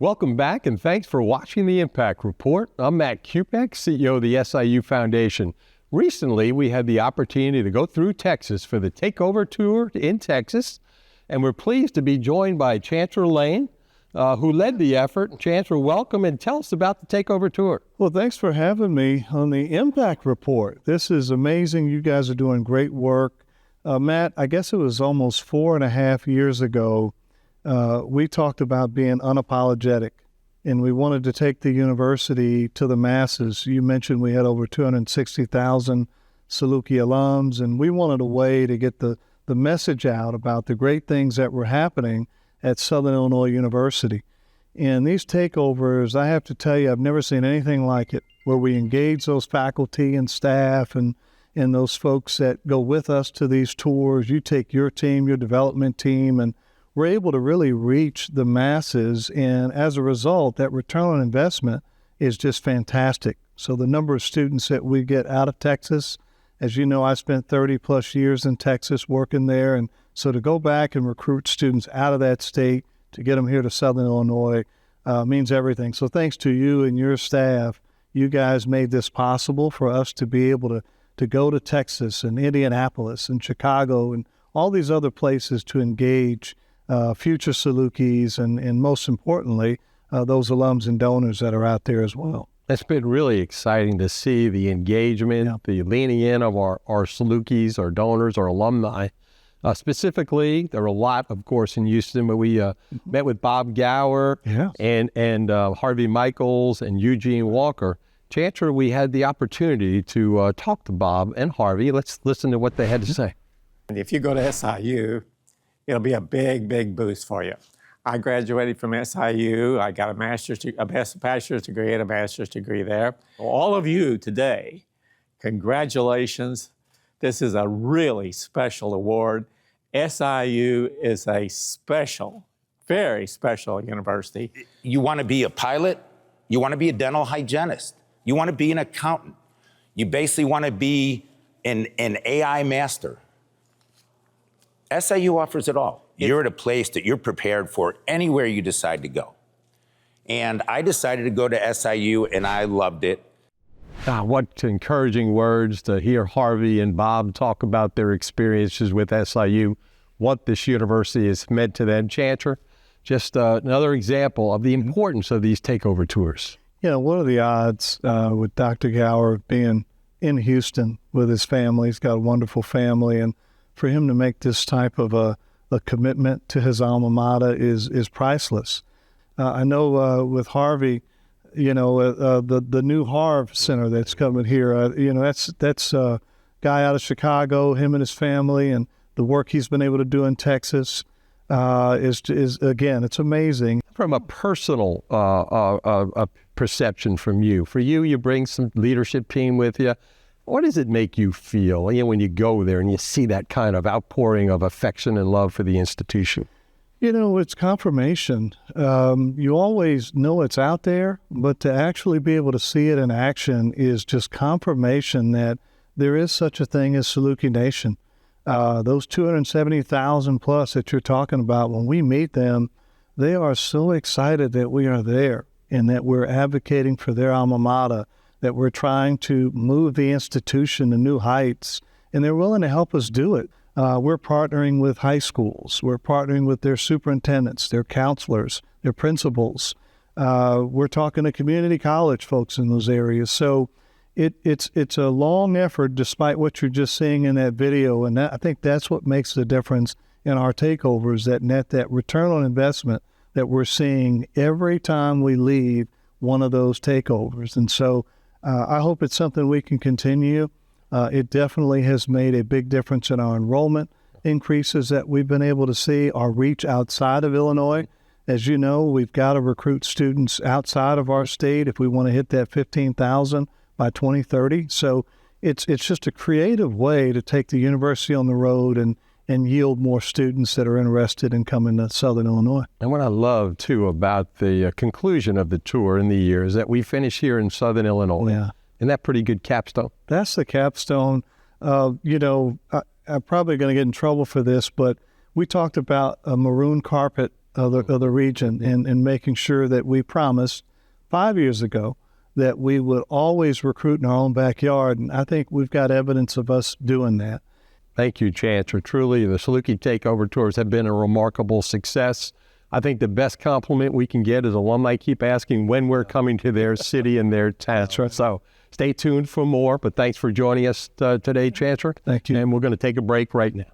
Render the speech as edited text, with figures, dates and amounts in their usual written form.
Welcome back, and thanks for watching the Impact Report. I'm Matt Kupec, CEO of the SIU Foundation. Recently, we had the opportunity to go through Texas for the Takeover Tour in Texas, and we're pleased to be joined by Chancellor Lane, who led the effort. Chancellor, welcome, and tell us about the Takeover Tour. Well, thanks for having me on the Impact Report. This is amazing. You guys are doing great work. Matt, I guess it was almost 4.5 years ago, we talked about being unapologetic, and we wanted to take the university to the masses. You mentioned we had over 260,000 Saluki alums, and we wanted a way to get the message out about the great things that were happening at Southern Illinois University. And these takeovers, I have to tell you, I've never seen anything like it, where we engage those faculty and staff and those folks that go with us to these tours. You take your team, your development team, and we're able to really reach the masses, and as a result, that return on investment is just fantastic. So the number of students that we get out of Texas, as you know, I spent 30 plus years in Texas working there, and so to go back and recruit students out of that state to get them here to Southern Illinois means everything. So thanks to you and your staff, you guys made this possible for us to be able to go to Texas and Indianapolis and Chicago and all these other places to engage future Salukis and most importantly, those alums and donors that are out there as well. It's been really exciting to see the engagement, the leaning in of our Salukis, our donors, our alumni. Specifically, there were a lot, of course, in Houston, but we met with Bob Gower and Harvey Michaels and Eugene Walker. Chancellor, we had the opportunity to talk to Bob and Harvey. Let's listen to what they had to say. And if you go to SIU, it'll be a big, big boost for you. I graduated from SIU. I got a bachelor's degree and a master's degree there. All of you today, congratulations. This is a really special award. SIU is a special, very special university. You want to be a pilot, you want to be a dental hygienist, you want to be an accountant, you basically want to be an AI master. SIU offers it all. You're at a place that you're prepared for anywhere you decide to go. And I decided to go to SIU, and I loved it. What encouraging words to hear Harvey and Bob talk about their experiences with SIU, what this university has meant to them. Chancellor, just another example of the importance of these takeover tours. You know, what are the odds with Dr. Gower being in Houston with his family? He's got a wonderful family, and for him to make this type of a commitment to his alma mater is priceless. I know with Harvey, you know, the new Harv Center that's coming here, you know, that's a guy out of Chicago, him and his family, and the work he's been able to do in Texas is again, it's amazing. From a personal perception from you, you bring some leadership team with you. What does it make you feel, you know, when you go there and you see that kind of outpouring of affection and love for the institution? You know, it's confirmation. You always know it's out there, but to actually be able to see it in action is just confirmation that there is such a thing as Saluki Nation. Those 270,000 plus that you're talking about, when we meet them, they are so excited that we are there and that we're advocating for their alma mater, that we're trying to move the institution to new heights, and they're willing to help us do it. We're partnering with high schools. We're partnering with their superintendents, their counselors, their principals. We're talking to community college folks in those areas. So it's a long effort, despite what you're just seeing in that video, and I think that's what makes the difference in our takeovers, that return on investment that we're seeing every time we leave one of those takeovers. And so I hope it's something we can continue. It definitely has made a big difference in our enrollment increases that we've been able to see, our reach outside of Illinois. As you know, we've got to recruit students outside of our state if we want to hit that 15,000 by 2030. So it's just a creative way to take the university on the road and yield more students that are interested in coming to Southern Illinois. And what I love, too, about the conclusion of the tour in the year is that we finish here in Southern Illinois. Yeah. Isn't that pretty good capstone? That's the capstone. You know, I'm probably going to get in trouble for this, but we talked about a maroon carpet of the region, and making sure that we promised 5 years ago that we would always recruit in our own backyard. And I think we've got evidence of us doing that. Thank you, Chancellor. Truly, the Saluki Takeover Tours have been a remarkable success. I think the best compliment we can get is alumni keep asking when we're coming to their city and their town. Right. So stay tuned for more, but thanks for joining us today, Chancellor. Thank you. And we're going to take a break right now.